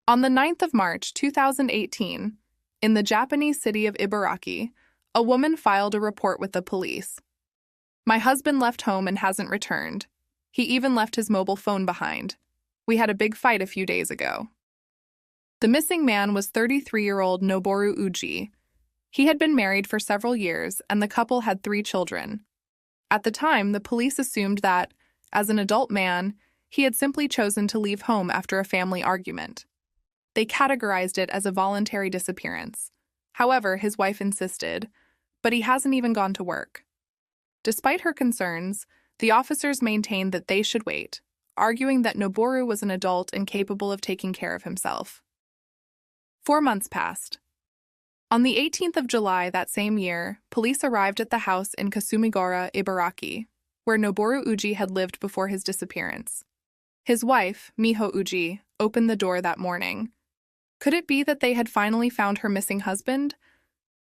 On the 9th of March 2018, in the Japanese city of Ibaraki, a woman filed a report with the police. "My husband left home and hasn't returned. He even left his mobile phone behind. We had a big fight a few days ago." The missing man was 33-year-old Noboru Uji. He had been married for several years, and the couple had 3 children. At the time, the police assumed that, as an adult man, he had simply chosen to leave home after a family argument. They categorized it as a voluntary disappearance. However, his wife insisted, "But he hasn't even gone to work." Despite her concerns, the officers maintained that they should wait, arguing that Noboru was an adult and capable of taking care of himself. 4 months passed. On the 18th of July that same year, police arrived at the house in Kasumigura, Ibaraki, where Noboru Uji had lived before his disappearance. His wife, Miho Uji, opened the door that morning. Could it be that they had finally found her missing husband?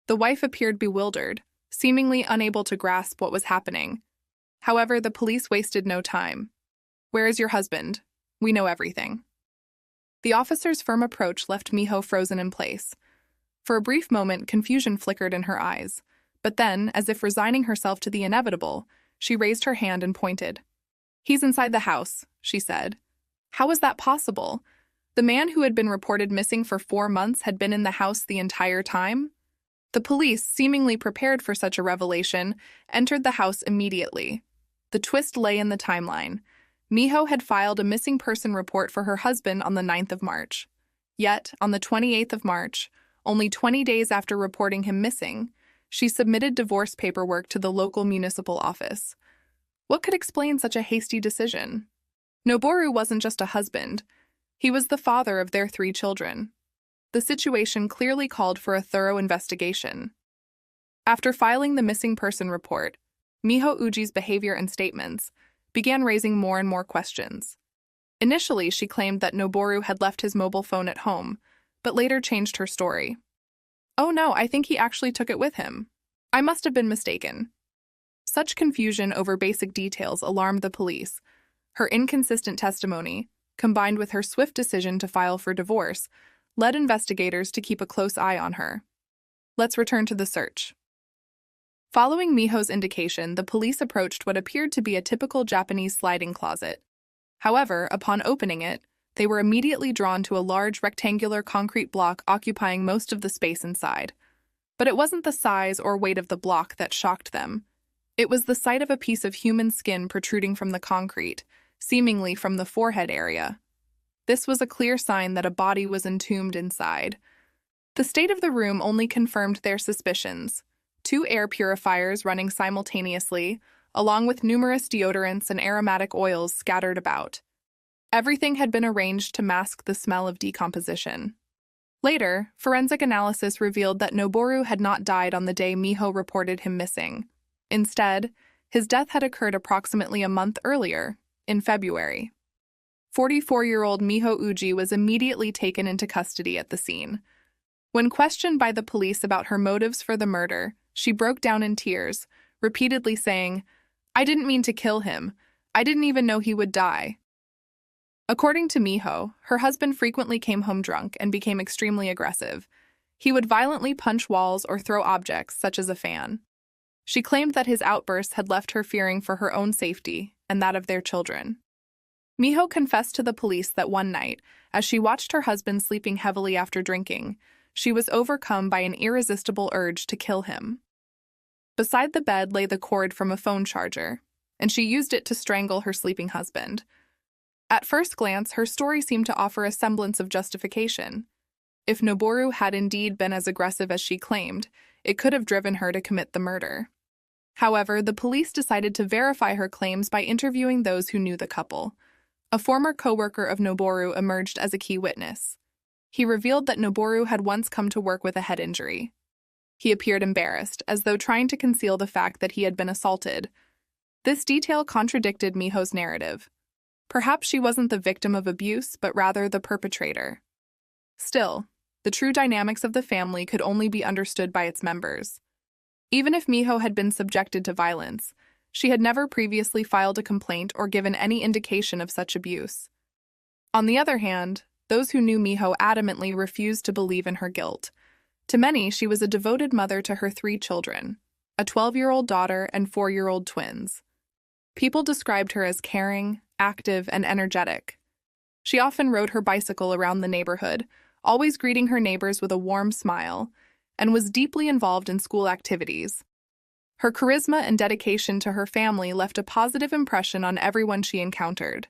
The wife appeared bewildered, seemingly unable to grasp what was happening. However, the police wasted no time. "Where is your husband? We know everything." The officer's firm approach left Miho frozen in place. For a brief moment, confusion flickered in her eyes, but then, as if resigning herself to the inevitable, she raised her hand and pointed. "He's inside the house," she said. How was that possible? The man who had been reported missing for 4 months had been in the house the entire time? The police, seemingly prepared for such a revelation, entered the house immediately. The twist lay in the timeline. Miho had filed a missing person report for her husband on the 9th of March. Yet, on the 28th of March, only 20 days after reporting him missing, she submitted divorce paperwork to the local municipal office. What could explain such a hasty decision? Noboru wasn't just a husband. He was the father of their 3 children. The situation clearly called for a thorough investigation. After filing the missing person report, Miho Uji's behavior and statements began raising more and more questions. Initially, she claimed that Noboru had left his mobile phone at home, but later changed her story. "Oh no, I think he actually took it with him. I must have been mistaken." Such confusion over basic details alarmed the police. Her inconsistent testimony, combined with her swift decision to file for divorce, led investigators to keep a close eye on her. Let's return to the search. Following Miho's indication, the police approached what appeared to be a typical Japanese sliding closet. However, upon opening it, they were immediately drawn to a large rectangular concrete block occupying most of the space inside. But it wasn't the size or weight of the block that shocked them. It was the sight of a piece of human skin protruding from the concrete, seemingly from the forehead area. This was a clear sign that a body was entombed inside. The state of the room only confirmed their suspicions. 2 air purifiers running simultaneously, along with numerous deodorants and aromatic oils scattered about. Everything had been arranged to mask the smell of decomposition. Later, forensic analysis revealed that Noboru had not died on the day Miho reported him missing. Instead, his death had occurred approximately a month earlier, in February. 44-year-old Miho Uji was immediately taken into custody at the scene. When questioned by the police about her motives for the murder, she broke down in tears, repeatedly saying, "I didn't mean to kill him. I didn't even know he would die." According to Miho, her husband frequently came home drunk and became extremely aggressive. He would violently punch walls or throw objects, such as a fan. She claimed that his outbursts had left her fearing for her own safety and that of their children. Miho confessed to the police that one night, as she watched her husband sleeping heavily after drinking, she was overcome by an irresistible urge to kill him. Beside the bed lay the cord from a phone charger, and she used it to strangle her sleeping husband. At first glance, her story seemed to offer a semblance of justification. If Noboru had indeed been as aggressive as she claimed, it could have driven her to commit the murder. However, the police decided to verify her claims by interviewing those who knew the couple. A former co-worker of Noboru emerged as a key witness. He revealed that Noboru had once come to work with a head injury. He appeared embarrassed, as though trying to conceal the fact that he had been assaulted. This detail contradicted Miho's narrative. Perhaps she wasn't the victim of abuse, but rather the perpetrator. Still, the true dynamics of the family could only be understood by its members. Even if Miho had been subjected to violence, she had never previously filed a complaint or given any indication of such abuse. On the other hand, those who knew Miho adamantly refused to believe in her guilt. To many, she was a devoted mother to her 3 children, a 12-year-old daughter and 4-year-old twins. People described her as caring, active, and energetic. She often rode her bicycle around the neighborhood, always greeting her neighbors with a warm smile, and was deeply involved in school activities. Her charisma and dedication to her family left a positive impression on everyone she encountered.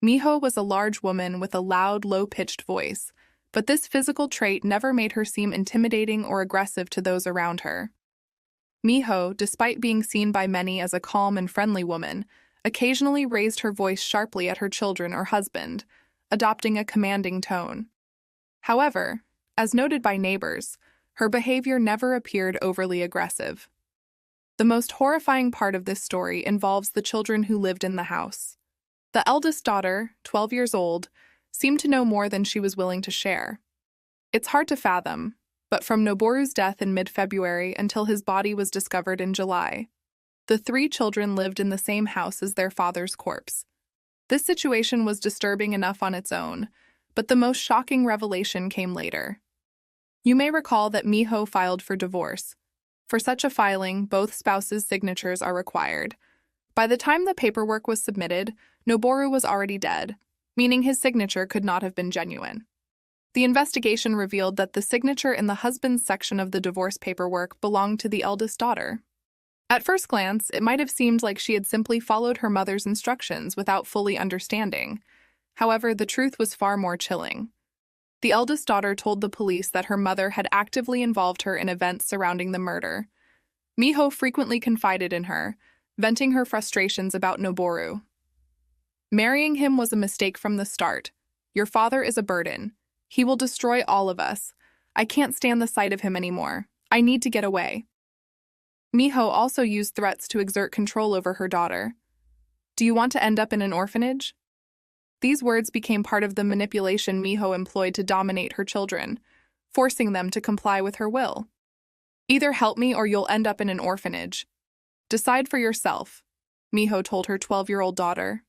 Miho was a large woman with a loud, low-pitched voice, but this physical trait never made her seem intimidating or aggressive to those around her. Miho, despite being seen by many as a calm and friendly woman, occasionally raised her voice sharply at her children or husband, adopting a commanding tone. However, as noted by neighbors, her behavior never appeared overly aggressive. The most horrifying part of this story involves the children who lived in the house. The eldest daughter, 12 years old, seemed to know more than she was willing to share. It's hard to fathom, but from Noboru's death in mid-February until his body was discovered in July, the 3 children lived in the same house as their father's corpse. This situation was disturbing enough on its own, but the most shocking revelation came later. You may recall that Miho filed for divorce. For such a filing, both spouses' signatures are required. By the time the paperwork was submitted, Noboru was already dead, meaning his signature could not have been genuine. The investigation revealed that the signature in the husband's section of the divorce paperwork belonged to the eldest daughter. At first glance, it might have seemed like she had simply followed her mother's instructions without fully understanding. However, the truth was far more chilling. The eldest daughter told the police that her mother had actively involved her in events surrounding the murder. Miho frequently confided in her, venting her frustrations about Noboru. "Marrying him was a mistake from the start. Your father is a burden. He will destroy all of us. I can't stand the sight of him anymore. I need to get away." Miho also used threats to exert control over her daughter. "Do you want to end up in an orphanage?" These words became part of the manipulation Miho employed to dominate her children, forcing them to comply with her will. "Either help me or you'll end up in an orphanage. Decide for yourself," Miho told her 12-year-old daughter.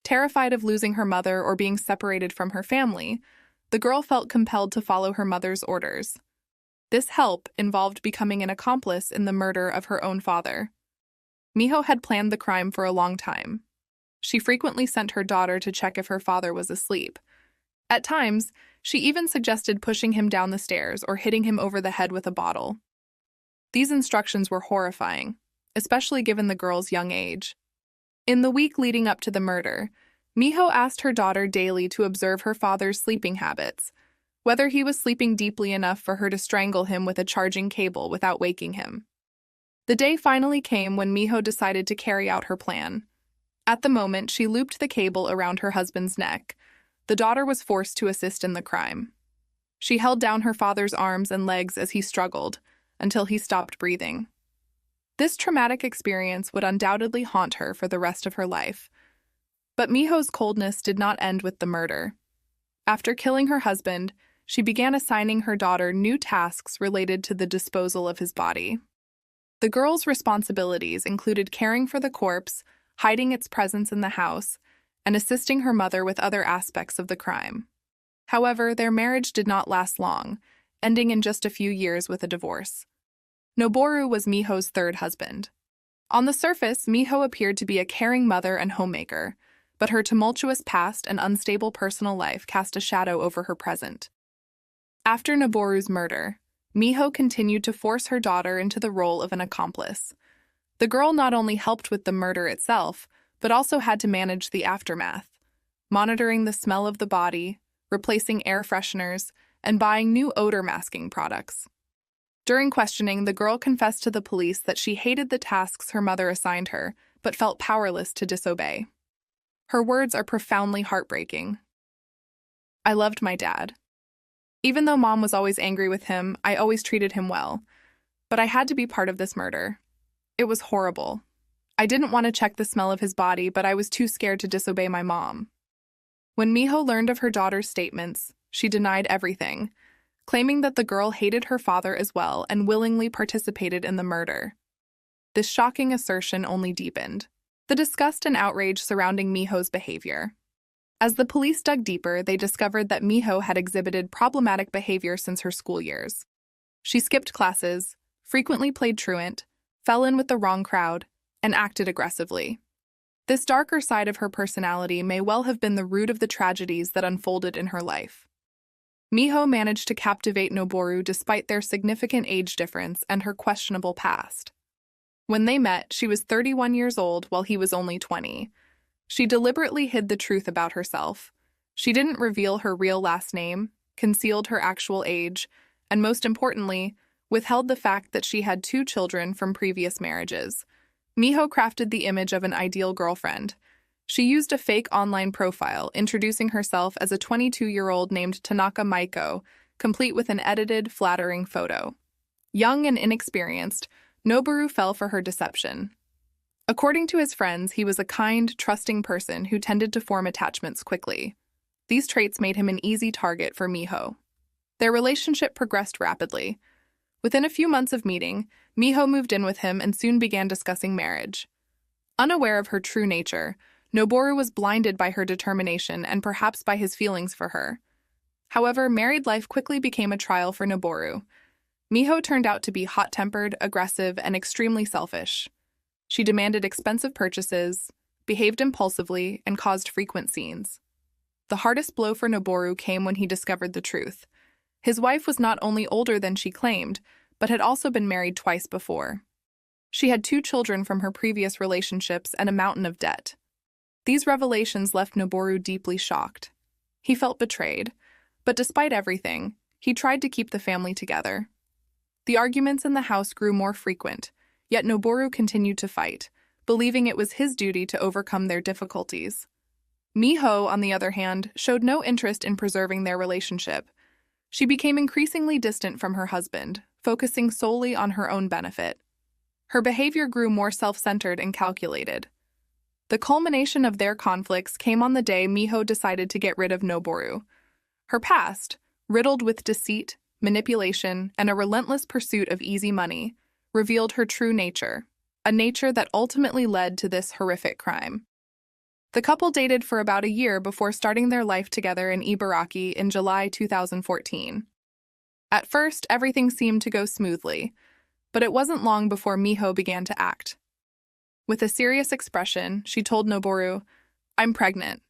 Terrified of losing her mother or being separated from her family, the girl felt compelled to follow her mother's orders. This help involved becoming an accomplice in the murder of her own father. Miho had planned the crime for a long time. She frequently sent her daughter to check if her father was asleep. At times, she even suggested pushing him down the stairs or hitting him over the head with a bottle. These instructions were horrifying, especially given the girl's young age. In the week leading up to the murder, Miho asked her daughter daily to observe her father's sleeping habits, whether he was sleeping deeply enough for her to strangle him with a charging cable without waking him. The day finally came when Miho decided to carry out her plan. At the moment, she looped the cable around her husband's neck. The daughter was forced to assist in the crime. She held down her father's arms and legs as he struggled, until he stopped breathing. This traumatic experience would undoubtedly haunt her for the rest of her life. But Miho's coldness did not end with the murder. After killing her husband, she began assigning her daughter new tasks related to the disposal of his body. The girl's responsibilities included caring for the corpse, hiding its presence in the house, and assisting her mother with other aspects of the crime. However, their marriage did not last long, ending in just a few years with a divorce. Noboru was Miho's 3rd husband. On the surface, Miho appeared to be a caring mother and homemaker, but her tumultuous past and unstable personal life cast a shadow over her present. After Noboru's murder, Miho continued to force her daughter into the role of an accomplice. The girl not only helped with the murder itself, but also had to manage the aftermath, monitoring the smell of the body, replacing air fresheners, and buying new odor-masking products. During questioning, the girl confessed to the police that she hated the tasks her mother assigned her, but felt powerless to disobey. Her words are profoundly heartbreaking. "I loved my dad. Even though Mom was always angry with him, I always treated him well. But I had to be part of this murder. It was horrible. I didn't want to check the smell of his body, but I was too scared to disobey my mom." When Miho learned of her daughter's statements, she denied everything, claiming that the girl hated her father as well and willingly participated in the murder. This shocking assertion only deepened the disgust and outrage surrounding Miho's behavior. As the police dug deeper, they discovered that Miho had exhibited problematic behavior since her school years. She skipped classes, frequently played truant, fell in with the wrong crowd, and acted aggressively. This darker side of her personality may well have been the root of the tragedies that unfolded in her life. Miho managed to captivate Noboru despite their significant age difference and her questionable past. When they met, she was 31 years old while he was only 20. She deliberately hid the truth about herself. She didn't reveal her real last name, concealed her actual age, and most importantly, withheld the fact that she had 2 children from previous marriages. Miho crafted the image of an ideal girlfriend. She used a fake online profile, introducing herself as a 22-year-old named Tanaka Maiko, complete with an edited, flattering photo. Young and inexperienced, Noboru fell for her deception. According to his friends, he was a kind, trusting person who tended to form attachments quickly. These traits made him an easy target for Miho. Their relationship progressed rapidly. Within a few months of meeting, Miho moved in with him and soon began discussing marriage. Unaware of her true nature, Noboru was blinded by her determination and perhaps by his feelings for her. However, married life quickly became a trial for Noboru. Miho turned out to be hot-tempered, aggressive, and extremely selfish. She demanded expensive purchases, behaved impulsively, and caused frequent scenes. The hardest blow for Noboru came when he discovered the truth. His wife was not only older than she claimed, but had also been married twice before. She had 2 children from her previous relationships and a mountain of debt. These revelations left Noboru deeply shocked. He felt betrayed, but despite everything, he tried to keep the family together. The arguments in the house grew more frequent, yet Noboru continued to fight, believing it was his duty to overcome their difficulties. Miho, on the other hand, showed no interest in preserving their relationship. She became increasingly distant from her husband, focusing solely on her own benefit. Her behavior grew more self-centered and calculated. The culmination of their conflicts came on the day Miho decided to get rid of Noboru. Her past, riddled with deceit, manipulation, and a relentless pursuit of easy money, revealed her true nature, a nature that ultimately led to this horrific crime. The couple dated for about a year before starting their life together in Ibaraki in July 2014. At first, everything seemed to go smoothly, but it wasn't long before Miho began to act. With a serious expression, she told Noboru, "I'm pregnant."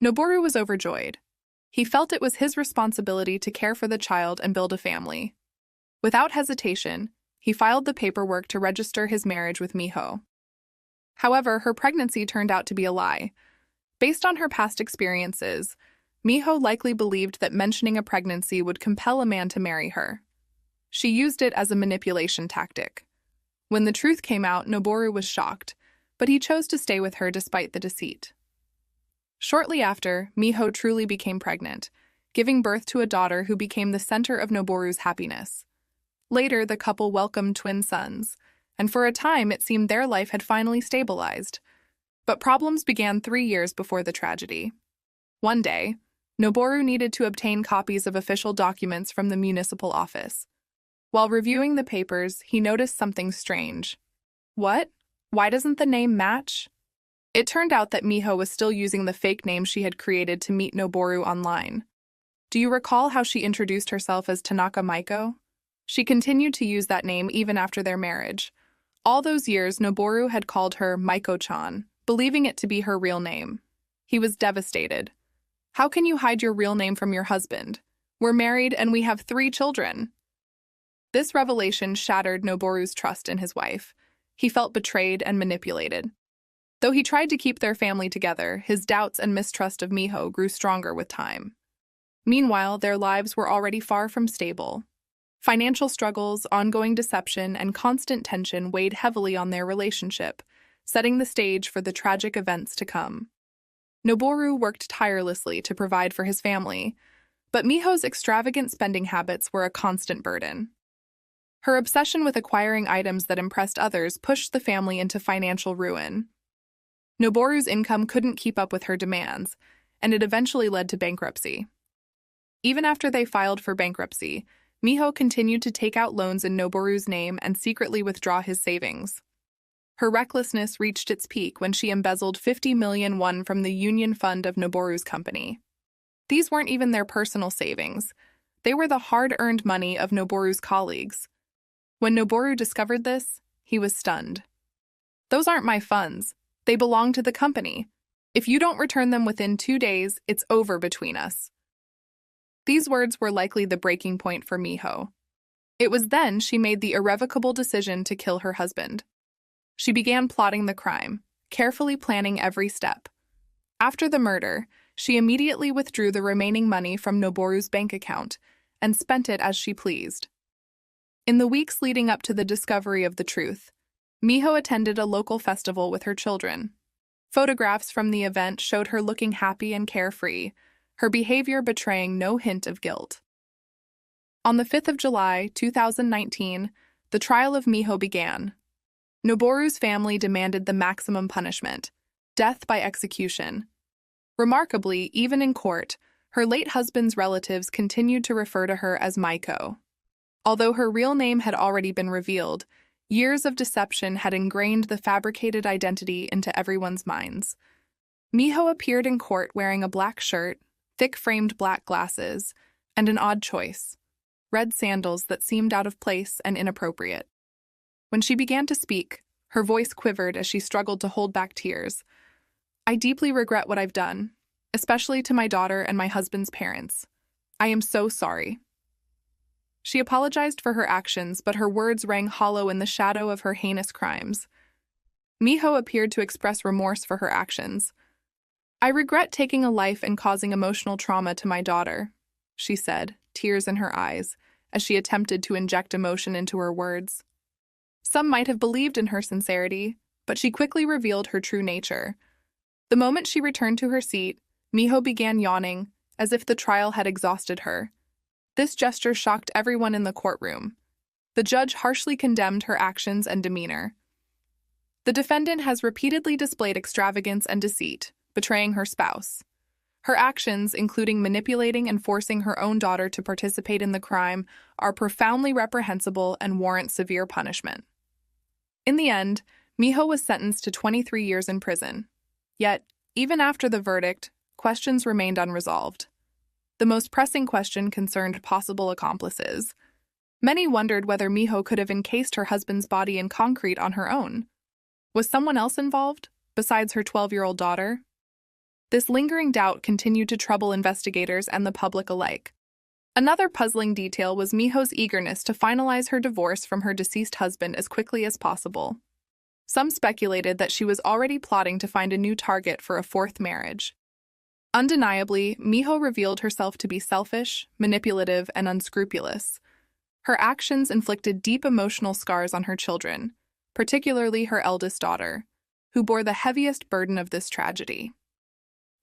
Noboru was overjoyed. He felt it was his responsibility to care for the child and build a family. Without hesitation, he filed the paperwork to register his marriage with Miho. However, her pregnancy turned out to be a lie. Based on her past experiences, Miho likely believed that mentioning a pregnancy would compel a man to marry her. She used it as a manipulation tactic. When the truth came out, Noboru was shocked, but he chose to stay with her despite the deceit. Shortly after, Miho truly became pregnant, giving birth to a daughter who became the center of Noboru's happiness. Later, the couple welcomed twin sons, and for a time it seemed their life had finally stabilized. But problems began 3 years before the tragedy. One day, Noboru needed to obtain copies of official documents from the municipal office. While reviewing the papers, he noticed something strange. What? Why doesn't the name match? It turned out that Miho was still using the fake name she had created to meet Noboru online. Do you recall how she introduced herself as Tanaka Maiko? She continued to use that name even after their marriage. All those years, Noboru had called her Maiko-chan, believing it to be her real name. He was devastated. How can you hide your real name from your husband? We're married and we have 3 children. This revelation shattered Noboru's trust in his wife. He felt betrayed and manipulated. Though he tried to keep their family together, his doubts and mistrust of Miho grew stronger with time. Meanwhile, their lives were already far from stable. Financial struggles, ongoing deception, and constant tension weighed heavily on their relationship, setting the stage for the tragic events to come. Noboru worked tirelessly to provide for his family, but Miho's extravagant spending habits were a constant burden. Her obsession with acquiring items that impressed others pushed the family into financial ruin. Noboru's income couldn't keep up with her demands, and it eventually led to bankruptcy. Even after they filed for bankruptcy, Miho continued to take out loans in Noboru's name and secretly withdraw his savings. Her recklessness reached its peak when she embezzled 50 million won from the union fund of Noboru's company. These weren't even their personal savings. They were the hard-earned money of Noboru's colleagues. When Noboru discovered this, he was stunned. "Those aren't my funds. They belong to the company. If you don't return them within 2 days, it's over between us." These words were likely the breaking point for Miho. It was then she made the irrevocable decision to kill her husband. She began plotting the crime, carefully planning every step. After the murder, she immediately withdrew the remaining money from Noboru's bank account and spent it as she pleased. In the weeks leading up to the discovery of the truth, Miho attended a local festival with her children. Photographs from the event showed her looking happy and carefree, her behavior betraying no hint of guilt. On the 5th of July, 2019, the trial of Miho began. Noboru's family demanded the maximum punishment, death by execution. Remarkably, even in court, her late husband's relatives continued to refer to her as Maiko. Although her real name had already been revealed, years of deception had ingrained the fabricated identity into everyone's minds. Miho appeared in court wearing a black shirt, thick-framed black glasses, and an odd choice: red sandals that seemed out of place and inappropriate. When she began to speak, her voice quivered as she struggled to hold back tears. "I deeply regret what I've done, especially to my daughter and my husband's parents. I am so sorry." She apologized for her actions, but her words rang hollow in the shadow of her heinous crimes. Miho appeared to express remorse for her actions. "I regret taking a life and causing emotional trauma to my daughter," she said, tears in her eyes, as she attempted to inject emotion into her words. Some might have believed in her sincerity, but she quickly revealed her true nature. The moment she returned to her seat, Miho began yawning, as if the trial had exhausted her. This gesture shocked everyone in the courtroom. The judge harshly condemned her actions and demeanor. "The defendant has repeatedly displayed extravagance and deceit, betraying her spouse. Her actions, including manipulating and forcing her own daughter to participate in the crime, are profoundly reprehensible and warrant severe punishment." In the end, Miho was sentenced to 23 years in prison. Yet, even after the verdict, questions remained unresolved. The most pressing question concerned possible accomplices. Many wondered whether Miho could have encased her husband's body in concrete on her own. Was someone else involved, besides her 12-year-old daughter? This lingering doubt continued to trouble investigators and the public alike. Another puzzling detail was Miho's eagerness to finalize her divorce from her deceased husband as quickly as possible. Some speculated that she was already plotting to find a new target for a fourth marriage. Undeniably, Miho revealed herself to be selfish, manipulative, and unscrupulous. Her actions inflicted deep emotional scars on her children, particularly her eldest daughter, who bore the heaviest burden of this tragedy.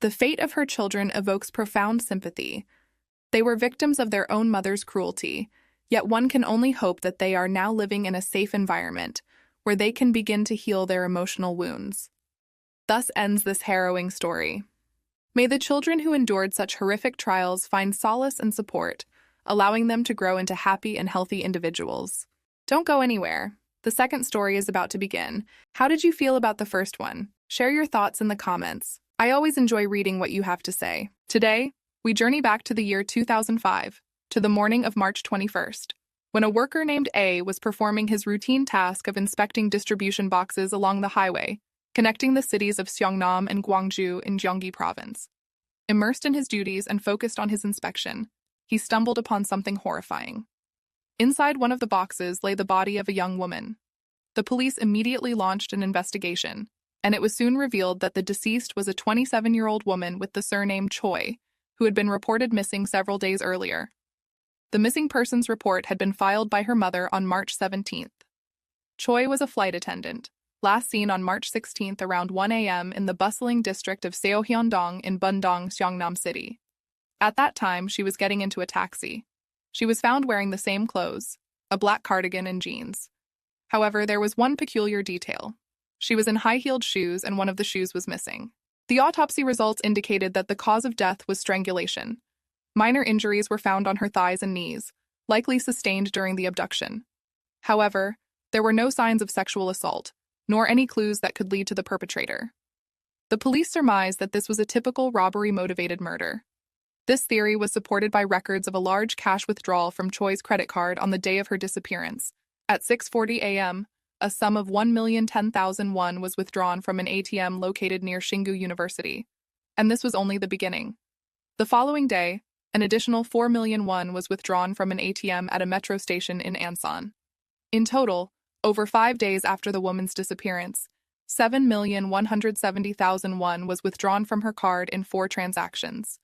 The fate of her children evokes profound sympathy. They were victims of their own mother's cruelty, yet one can only hope that they are now living in a safe environment where they can begin to heal their emotional wounds. Thus ends this harrowing story. May the children who endured such horrific trials find solace and support, allowing them to grow into happy and healthy individuals. Don't go anywhere. The second story is about to begin. How did you feel about the first one? Share your thoughts in the comments. I always enjoy reading what you have to say. Today, we journey back to the year 2005, to the morning of March 21st, when a worker named A was performing his routine task of inspecting distribution boxes along the highway, connecting the cities of Seongnam and Gwangju in Gyeonggi Province. Immersed in his duties and focused on his inspection, he stumbled upon something horrifying. Inside one of the boxes lay the body of a young woman. The police immediately launched an investigation, and it was soon revealed that the deceased was a 27-year-old woman with the surname Choi, who had been reported missing several days earlier. The missing persons report had been filed by her mother on March 17th. Choi was a flight attendant, last seen on March 16th around 1 a.m. in the bustling district of Seohyeondong in Bundong, Seongnam City. At that time, she was getting into a taxi. She was found wearing the same clothes, a black cardigan and jeans. However, there was one peculiar detail. She was in high-heeled shoes and one of the shoes was missing. The autopsy results indicated that the cause of death was strangulation. Minor injuries were found on her thighs and knees, likely sustained during the abduction. However, there were no signs of sexual assault, nor any clues that could lead to the perpetrator. The police surmised that this was a typical robbery-motivated murder. This theory was supported by records of a large cash withdrawal from Choi's credit card on the day of her disappearance. At 6:40 a.m., a sum of 1,010,000 won was withdrawn from an ATM located near Shingu University. And this was only the beginning. The following day, an additional 4 million won was withdrawn from an ATM at a metro station in Ansan. In total, over 5 days after the woman's disappearance, 7,170,000 won was withdrawn from her card in 4 transactions.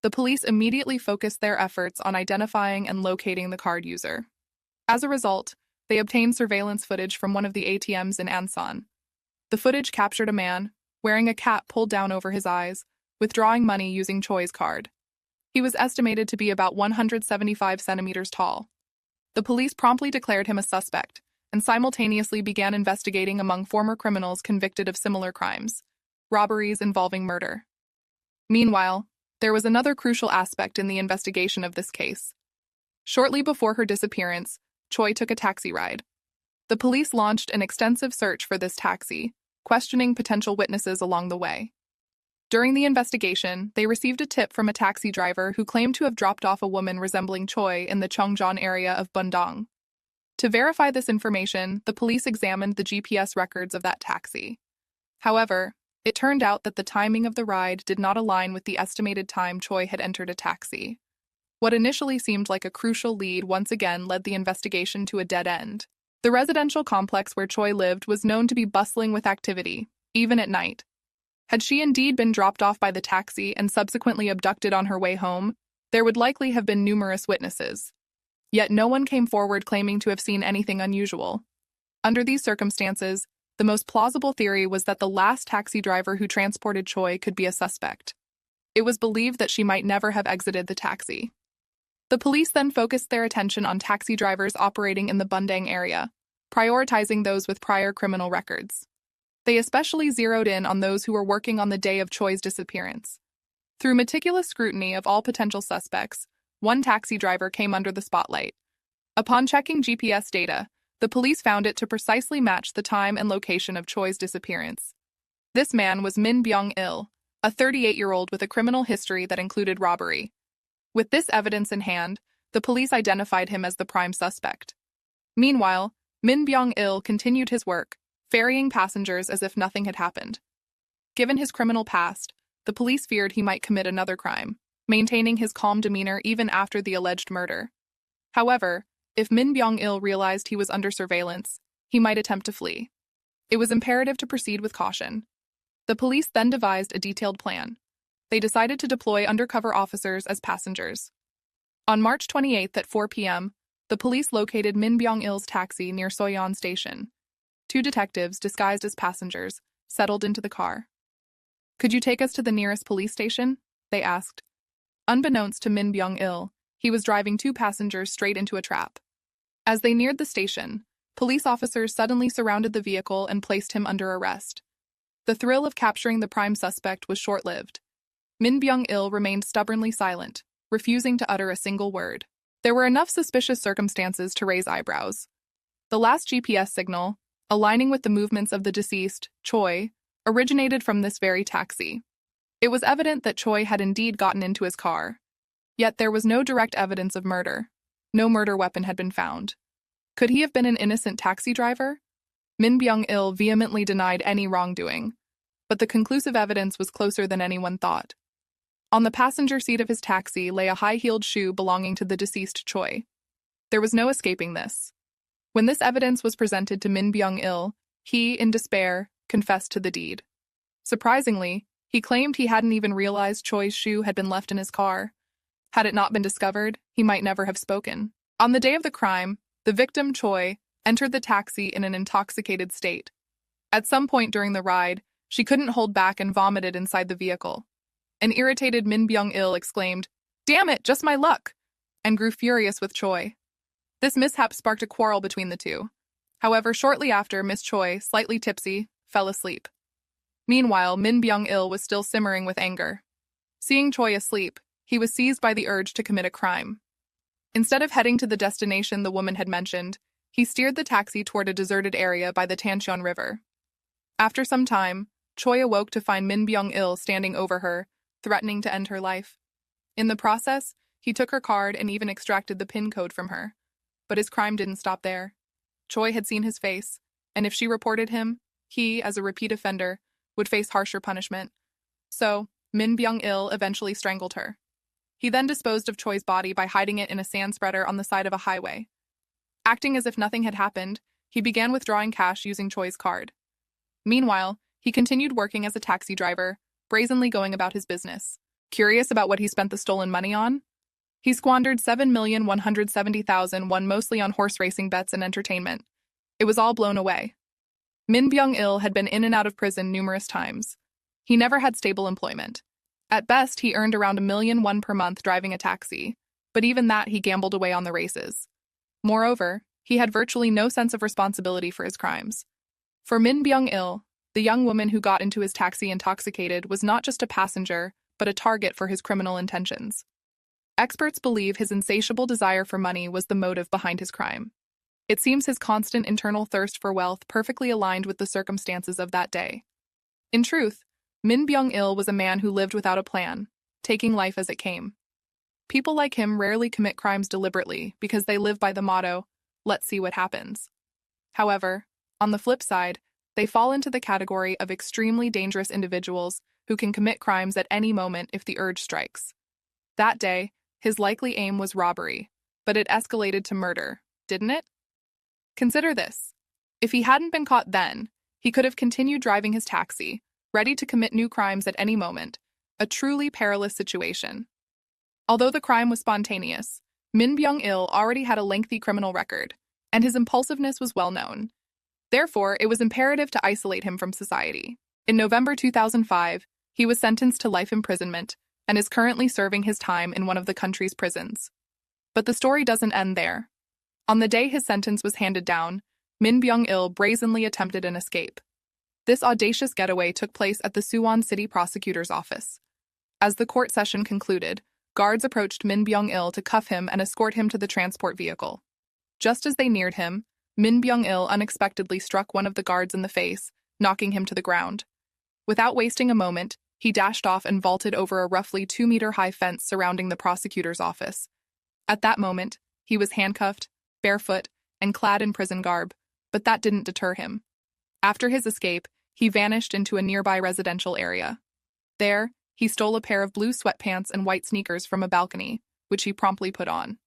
The police immediately focused their efforts on identifying and locating the card user. As a result, they obtained surveillance footage from one of the ATMs in Ansan. The footage captured a man, wearing a cap pulled down over his eyes, withdrawing money using Choi's card. He was estimated to be about 175 centimeters tall. The police promptly declared him a suspect and simultaneously began investigating among former criminals convicted of similar crimes, robberies involving murder. Meanwhile, there was another crucial aspect in the investigation of this case. Shortly before her disappearance, Choi took a taxi ride. The police launched an extensive search for this taxi, questioning potential witnesses along the way. During the investigation, they received a tip from a taxi driver who claimed to have dropped off a woman resembling Choi in the Cheongjeon area of Bundong. To verify this information, the police examined the GPS records of that taxi. However, it turned out that the timing of the ride did not align with the estimated time Choi had entered a taxi. What initially seemed like a crucial lead once again led the investigation to a dead end. The residential complex where Choi lived was known to be bustling with activity, even at night. Had she indeed been dropped off by the taxi and subsequently abducted on her way home, there would likely have been numerous witnesses. Yet no one came forward claiming to have seen anything unusual. Under these circumstances, the most plausible theory was that the last taxi driver who transported Choi could be a suspect. It was believed that she might never have exited the taxi. The police then focused their attention on taxi drivers operating in the Bundang area, prioritizing those with prior criminal records. They especially zeroed in on those who were working on the day of Choi's disappearance. Through meticulous scrutiny of all potential suspects, one taxi driver came under the spotlight. Upon checking GPS data, the police found it to precisely match the time and location of Choi's disappearance. This man was Min Byung-il, a 38-year-old with a criminal history that included robbery. With this evidence in hand, the police identified him as the prime suspect. Meanwhile, Min Byung-il continued his work, ferrying passengers as if nothing had happened. Given his criminal past, the police feared he might commit another crime, maintaining his calm demeanor even after the alleged murder. However, if Min Byung-il realized he was under surveillance, he might attempt to flee. It was imperative to proceed with caution. The police then devised a detailed plan. They decided to deploy undercover officers as passengers. On March 28 at 4 p.m., the police located Min Byung-il's taxi near Soyeon Station. 2 detectives, disguised as passengers, settled into the car. "Could you take us to the nearest police station?" they asked. Unbeknownst to Min Byung-il, he was driving 2 passengers straight into a trap. As they neared the station, police officers suddenly surrounded the vehicle and placed him under arrest. The thrill of capturing the prime suspect was short-lived. Min Byung-il remained stubbornly silent, refusing to utter a single word. There were enough suspicious circumstances to raise eyebrows. The last GPS signal, aligning with the movements of the deceased, Choi, originated from this very taxi. It was evident that Choi had indeed gotten into his car. Yet there was no direct evidence of murder. No murder weapon had been found. Could he have been an innocent taxi driver? Min Byung-il vehemently denied any wrongdoing, but the conclusive evidence was closer than anyone thought. On the passenger seat of his taxi lay a high-heeled shoe belonging to the deceased Choi. There was no escaping this. When this evidence was presented to Min Byung-il, he, in despair, confessed to the deed. Surprisingly, he claimed he hadn't even realized Choi's shoe had been left in his car. Had it not been discovered, he might never have spoken. On the day of the crime, the victim, Choi, entered the taxi in an intoxicated state. At some point during the ride, she couldn't hold back and vomited inside the vehicle. An irritated Min Byung-il exclaimed, "Damn it, just my luck!" and grew furious with Choi. This mishap sparked a quarrel between the two. However, shortly after, Miss Choi, slightly tipsy, fell asleep. Meanwhile, Min Byung-il was still simmering with anger. Seeing Choi asleep, he was seized by the urge to commit a crime. Instead of heading to the destination the woman had mentioned, he steered the taxi toward a deserted area by the Tancheon River. After some time, Choi awoke to find Min Byung-il standing over her, threatening to end her life. In the process, he took her card and even extracted the PIN code from her. But his crime didn't stop there. Choi had seen his face, and if she reported him, he, as a repeat offender, would face harsher punishment. So, Min Byung-il eventually strangled her. He then disposed of Choi's body by hiding it in a sand spreader on the side of a highway. Acting as if nothing had happened, he began withdrawing cash using Choi's card. Meanwhile, he continued working as a taxi driver, brazenly going about his business. Curious about what he spent the stolen money on? He squandered $7,170,000 won mostly on horse racing bets and entertainment. It was all blown away. Min Byung-il had been in and out of prison numerous times. He never had stable employment. At best, he earned around $1,000,000 per month driving a taxi, but even that he gambled away on the races. Moreover, he had virtually no sense of responsibility for his crimes. For Min Byung-il, the young woman who got into his taxi intoxicated was not just a passenger, but a target for his criminal intentions. Experts believe his insatiable desire for money was the motive behind his crime. It seems his constant internal thirst for wealth perfectly aligned with the circumstances of that day. In truth, Min Byung-il was a man who lived without a plan, taking life as it came. People like him rarely commit crimes deliberately because they live by the motto, "Let's see what happens." However, on the flip side, they fall into the category of extremely dangerous individuals who can commit crimes at any moment if the urge strikes. That day, his likely aim was robbery, but it escalated to murder, didn't it? Consider this. If he hadn't been caught then, he could have continued driving his taxi, ready to commit new crimes at any moment, a truly perilous situation. Although the crime was spontaneous, Min Byung-il already had a lengthy criminal record, and his impulsiveness was well known. Therefore, it was imperative to isolate him from society. In November 2005, he was sentenced to life imprisonment and is currently serving his time in one of the country's prisons. But the story doesn't end there. On the day his sentence was handed down, Min Byung-il brazenly attempted an escape. This audacious getaway took place at the Suwon City Prosecutor's office. As the court session concluded, guards approached Min Byung-il to cuff him and escort him to the transport vehicle. Just as they neared him, Min Byung-il unexpectedly struck one of the guards in the face, knocking him to the ground. Without wasting a moment, he dashed off and vaulted over a roughly 2-meter-high fence surrounding the prosecutor's office. At that moment, he was handcuffed, barefoot, and clad in prison garb, but that didn't deter him. After his escape, he vanished into a nearby residential area. There, he stole a pair of blue sweatpants and white sneakers from a balcony, which he promptly put on.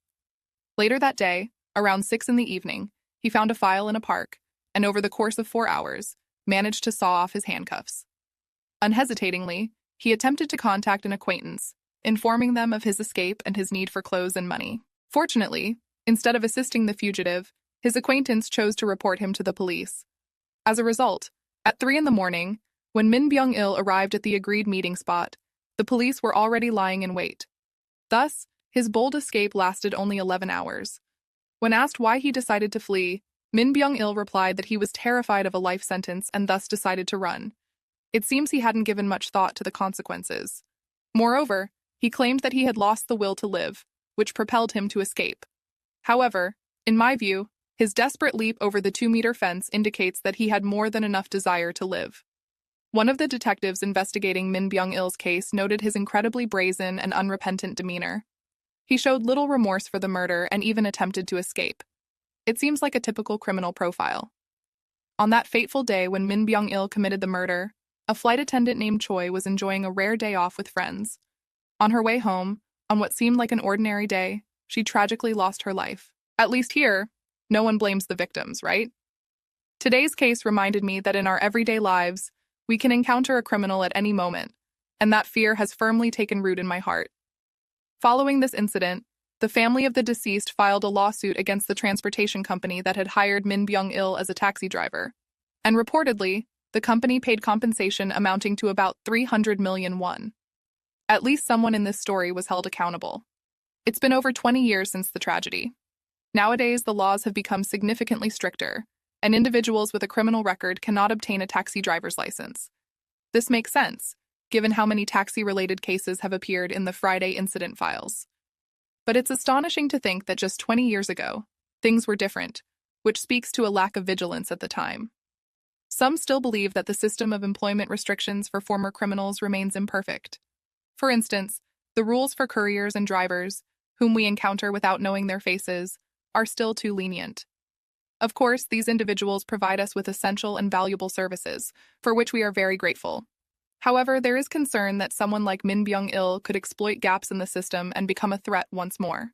Later that day, around 6 in the evening, he found a file in a park, and over the course of 4 hours, managed to saw off his handcuffs. Unhesitatingly, he attempted to contact an acquaintance, informing them of his escape and his need for clothes and money. Fortunately, instead of assisting the fugitive, his acquaintance chose to report him to the police. As a result, at 3 in the morning, when Min Byung-il arrived at the agreed meeting spot, the police were already lying in wait. Thus, his bold escape lasted only 11 hours. When asked why he decided to flee, Min Byung-il replied that he was terrified of a life sentence and thus decided to run. It seems he hadn't given much thought to the consequences. Moreover, he claimed that he had lost the will to live, which propelled him to escape. However, in my view, his desperate leap over the 2-meter fence indicates that he had more than enough desire to live. One of the detectives investigating Min Byung-il's case noted his incredibly brazen and unrepentant demeanor. He showed little remorse for the murder and even attempted to escape. It seems like a typical criminal profile. On that fateful day when Min Byung-il committed the murder, a flight attendant named Choi was enjoying a rare day off with friends. On her way home, on what seemed like an ordinary day, she tragically lost her life. At least here, no one blames the victims, right? Today's case reminded me that in our everyday lives, we can encounter a criminal at any moment, and that fear has firmly taken root in my heart. Following this incident, the family of the deceased filed a lawsuit against the transportation company that had hired Min Byung-il as a taxi driver. And reportedly, the company paid compensation amounting to about 300 million won. At least someone in this story was held accountable. It's been over 20 years since the tragedy. Nowadays, the laws have become significantly stricter, and individuals with a criminal record cannot obtain a taxi driver's license. This makes sense, given how many taxi-related cases have appeared in the Friday incident files. But it's astonishing to think that just 20 years ago, things were different, which speaks to a lack of vigilance at the time. Some still believe that the system of employment restrictions for former criminals remains imperfect. For instance, the rules for couriers and drivers, whom we encounter without knowing their faces, are still too lenient. Of course, these individuals provide us with essential and valuable services, for which we are very grateful. However, there is concern that someone like Min Byung-il could exploit gaps in the system and become a threat once more.